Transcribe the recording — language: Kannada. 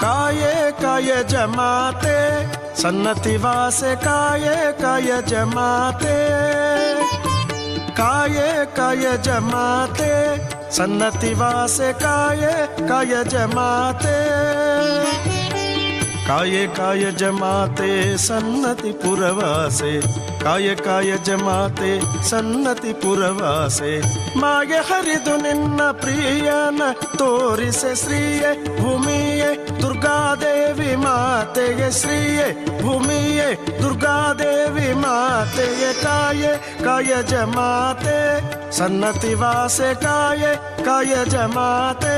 ಕಾಯೇ ಕಾಯಜ ಮಾತೆ ಸನ್ನತಿ ವಾಸೆ ಕಾಯೇ ಕಾಯಜ ಮಾತೆ ಕಾಯೇ ಕಾಯಜ ಮಾತೆ ಸನ್ನತಿ ವಾಸೆ ಕಾಯೇ ಕಾಯಜ ಮಾತೆ ಕಾಯೇ ಕಾಯಜ ಮಾತೆ ಸನ್ನತಿ ಪುರವಾಸೆ ಕಾಯ ಕಾಯಜ ಮಾತೆ ಸನ್ನತಿ ಪುರವಾಸೆ ಮಾಗೆ ಹರಿದು ನಿನ್ನ ಪ್ರಿಯನ ತೋರಿಸೆ ಶ್ರೀಯೇ ಭೂಮಿಯೇ ದುರ್ಗಾದೇವಿ ಮಾತೆಗೆ ಶ್ರೀಯೇ ಭೂಮಿಯೇ ದುರ್ಗಾದೇವಿ ಮಾತೆಗೆ ಕಾಯೇ ಕಾಯಜ ಮಾತೆ ಸನ್ನತಿ ವಾಸೆ ಕಾಯೇ ಕಾಯಜ ಮಾತೆ